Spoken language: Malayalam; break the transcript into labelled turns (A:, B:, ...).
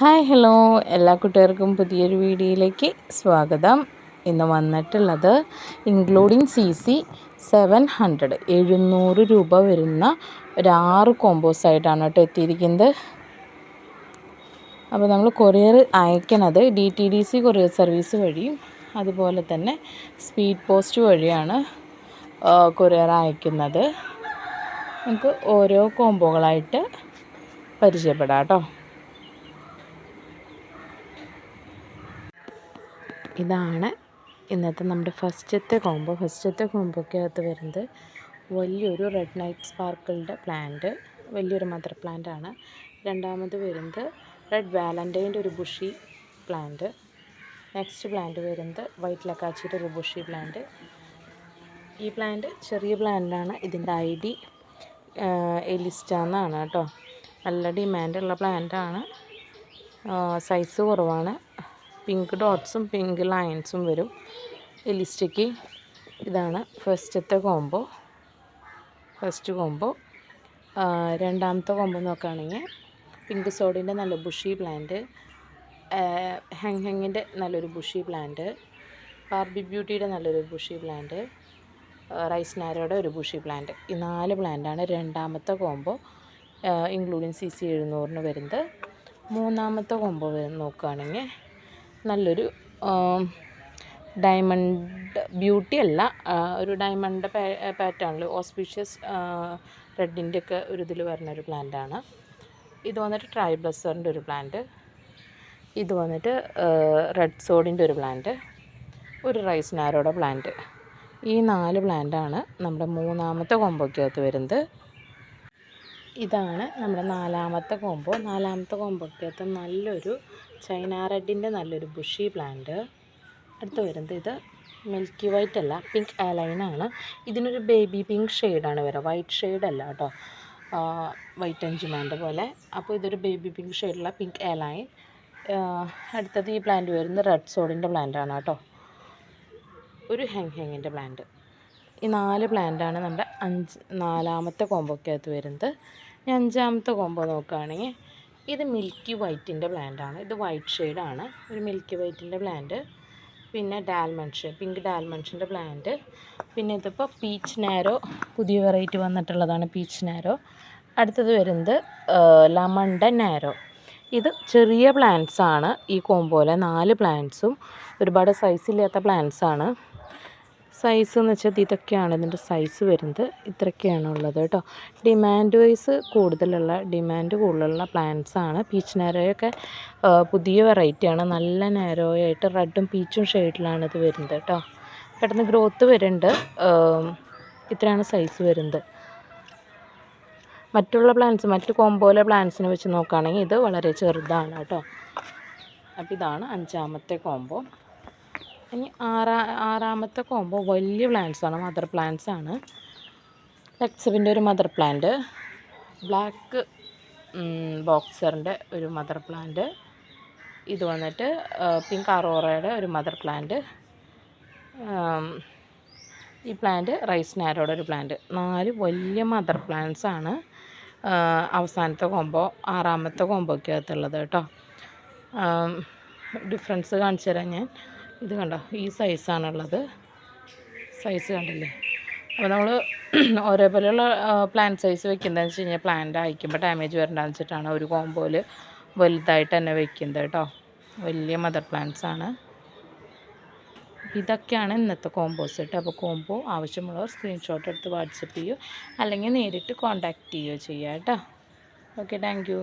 A: ഹായ് ഹലോ എല്ലാ കൂട്ടുകാർക്കും പുതിയൊരു വീഡിയോയിലേക്ക് സ്വാഗതം. ഇന്ന് വന്നിട്ടുള്ളത് ഇൻക്ലൂഡിങ് CC 700 രൂപ വരുന്ന ഒരു 6 കോമ്പോസായിട്ടാണ് കേട്ടോ എത്തിയിരിക്കുന്നത്. അപ്പോൾ നമ്മൾ കൊറിയർ അയക്കണത് DTDC കൊറിയർ സർവീസ് വഴിയും അതുപോലെ തന്നെ സ്പീഡ് പോസ്റ്റ് വഴിയാണ് കൊറിയർ അയക്കുന്നത്. നമുക്ക് ഓരോ കോമ്പോകളായിട്ട് പരിചയപ്പെടാം കേട്ടോ. ഇതാണ് ഇന്നത്തെ നമ്മുടെ ഫസ്റ്റത്തെ കോമ്പോക്കകത്ത് വരുന്നത് വലിയൊരു റെഡ് നൈറ്റ് സ്പാർക്കിളിൻ്റെ പ്ലാന്റ്, വലിയൊരു മദർ പ്ലാന്റ് ആണ്. രണ്ടാമത് വരുന്നത് റെഡ് വാലൻറ്റൈൻ്റെ ഒരു ബുഷി പ്ലാന്റ്. നെക്സ്റ്റ് പ്ലാന്റ് വരുന്നത് വൈറ്റ് ലക്കാച്ചിയുടെ ഒരു ബുഷി പ്ലാന്റ്. ഈ പ്ലാന്റ് ചെറിയ പ്ലാന്റാണ്. ഇതിൻ്റെ ID എലിസ്റ്റ എന്നാണ് കേട്ടോ. നല്ല ഡിമാൻഡുള്ള പ്ലാന്റാണ്. സൈസ് കുറവാണ്. പിങ്ക് ഡോട്ട്സും പിങ്ക് ലൈൻസും വരും എലിസ്റ്റയ്ക്ക്. ഇതാണ് ഫസ്റ്റ് കോംബോ. രണ്ടാമത്തെ കോംബോ നോക്കുകയാണെങ്കിൽ പിങ്ക് സോഡിൻ്റെ നല്ല ബുഷി പ്ലാന്റ്, ഹെങ്ങിൻ്റെ നല്ലൊരു ബുഷി പ്ലാന്റ്, ബാർബി ബ്യൂട്ടിയുടെ നല്ലൊരു ബുഷി പ്ലാന്റ്, റൈസ് നാരോയുടെ ഒരു ബുഷി പ്ലാന്റ്. ഈ 4 പ്ലാന്റാണ് രണ്ടാമത്തെ കോംബോ ഇൻക്ലൂഡിങ് CC 700 വരുന്നത്. മൂന്നാമത്തെ കോംബോ നോക്കുകയാണെങ്കിൽ നല്ലൊരു ഡയമണ്ട് ബ്യൂട്ടി അല്ല, ഒരു ഡയമണ്ട് പാറ്റേണിൽ ഓസ്പീഷ്യസ് റെഡിൻ്റെ ഒക്കെ ഒരു ഇതിൽ വരുന്ന ഒരു പ്ലാന്റാണ്. ഇത് വന്നിട്ട് ട്രൈ ബ്ലസ്സറിൻ്റെ ഒരു പ്ലാന്റ്, ഇത് വന്നിട്ട് റെഡ് സോഡിൻ്റെ ഒരു പ്ലാന്റ്, ഒരു റൈസ് നാരോയുടെ പ്ലാന്റ്. ഈ 4 പ്ലാന്റാണ് നമ്മുടെ മൂന്നാമത്തെ കോമ്പോക്കകത്ത് വരുന്നത്. ഇതാണ് നമ്മുടെ നാലാമത്തെ കോമ്പോക്കകത്ത് നല്ലൊരു ചൈന റെഡിൻ്റെ നല്ലൊരു ബുഷി പ്ലാന്റ്. അടുത്ത് വരുന്നത് ഇത് മിൽക്കി വൈറ്റ് അല്ല, പിങ്ക് അലൈനാണ്. ഇതിനൊരു ബേബി പിങ്ക് ഷെയ്ഡാണ് വരിക, വൈറ്റ് ഷെയ്ഡല്ല കേട്ടോ, വൈറ്റ് എൻജുമാൻ്റെ പോലെ. അപ്പോൾ ഇതൊരു ബേബി പിങ്ക് ഷെയ്ഡുള്ള പിങ്ക് അലൈൻ. അടുത്തത് ഈ പ്ലാന്റ് വരുന്നത് റെഡ് സോഡിൻ്റെ പ്ലാന്റാണ് കേട്ടോ, ഒരു ഹെങ്ങിൻ്റെ പ്ലാന്റ്. ഈ 4 പ്ലാന്റാണ് നമ്മുടെ നാലാമത്തെ കോമ്പോക്കകത്ത് വരുന്നത്. അഞ്ചാമത്തെ കോംബോ നോക്കുകയാണെങ്കിൽ ഇത് മിൽക്കി വൈറ്റിൻ്റെ പ്ലാന്റാണ്. ഇത് വൈറ്റ് ഷെയ്ഡാണ്, ഒരു മിൽക്കി വൈറ്റിൻ്റെ പ്ലാന്റ്. പിന്നെ പിങ്ക് ഡാൽമൻഷൻ്റെ പ്ലാന്റ്. പിന്നെ ഇതിപ്പോൾ പീച്ച് നാരോ, പുതിയ വെറൈറ്റി വന്നിട്ടുള്ളതാണ് പീച്ച് നാരോ. അടുത്തത് വരുന്നത് ലെമണ്ട നാരോ. ഇത് ചെറിയ പ്ലാന്റ്സാണ്. ഈ കോംബോയിലെ 4 പ്ലാന്റ്സും ഒരുപാട് സൈസില്ലാത്ത പ്ലാന്റ്സാണ്. സൈസ് എന്ന് വെച്ചാൽ ഇതൊക്കെയാണ് ഇതിൻ്റെ സൈസ് വരുന്നത്, ഇത്രയൊക്കെയാണ് ഉള്ളത് കേട്ടോ. ഡിമാൻഡ് കൂടുതലുള്ള പ്ലാന്റ്സാണ്. പീച്ച് നാരോയൊക്കെ പുതിയ വെറൈറ്റിയാണ്, നല്ല നാരോയായിട്ട് റെഡും പീച്ചും ഷെയ്ഡിലാണ് ഇത് വരുന്നത് കേട്ടോ. പെട്ടെന്ന് ഗ്രോത്ത് വരുന്നുണ്ട്. ഇത്രയാണ് സൈസ് വരുന്നത്. മറ്റു കോംബോയിലെ പ്ലാന്റ്സിനെ വെച്ച് നോക്കുകയാണെങ്കിൽ ഇത് വളരെ ചെറുതാണ് കേട്ടോ. അപ്പോൾ ഇതാണ് 5ാമത്തെ കോംബോ. ഇനി ആറാമത്തെ കോംബോ വലിയ പ്ലാന്റ്സാണ്, മദർ പ്ലാന്റ്സാണ്. ലെക്സവിൻ്റെ ഒരു മദർ പ്ലാന്റ്, ബ്ലാക്ക് ബോക്സറിൻ്റെ ഒരു മദർ പ്ലാന്റ്, ഇത് വന്നിട്ട് പിങ്ക് അറോറയുടെ ഒരു മദർ പ്ലാന്റ്, ഈ പ്ലാന്റ് റൈസ് നാരോയുടെ ഒരു പ്ലാന്റ്. 4 വലിയ മദർ പ്ലാന്റ്സാണ് അവസാനത്തെ കോംബോ, 6ാമത്തെ കോംബോക്കകത്തുള്ളത് കേട്ടോ. ഡിഫറൻസ് കാണിച്ചു തരാം ഞാൻ. ഇത് കണ്ടോ, ഈ സൈസാണുള്ളത്, സൈസ് കണ്ടില്ലേ. അപ്പോൾ നമ്മൾ ഒരേപോലെയുള്ള പ്ലാന്റ് സൈസ് വെക്കുന്നതെന്ന് വെച്ച് കഴിഞ്ഞാൽ പ്ലാന്റ് അയക്കുമ്പോൾ ഡാമേജ് വരണ്ടെന്ന് വെച്ചിട്ടാണ് ഒരു കോംബോയിൽ വലുതായിട്ട് തന്നെ വെക്കുന്നത് കേട്ടോ. വലിയ മദർ പ്ലാന്റ്സാണ്. ഇതൊക്കെയാണ് ഇന്നത്തെ കോംബോസ് കേട്ടോ. അപ്പോൾ കോംബോ ആവശ്യമുള്ളവർ സ്ക്രീൻഷോട്ട് എടുത്ത് വാട്സപ്പ് ചെയ്യുക, അല്ലെങ്കിൽ നേരിട്ട് കോൺടാക്റ്റ് ചെയ്യുകയോ ചെയ്യുക കേട്ടോ. Okay, thank you.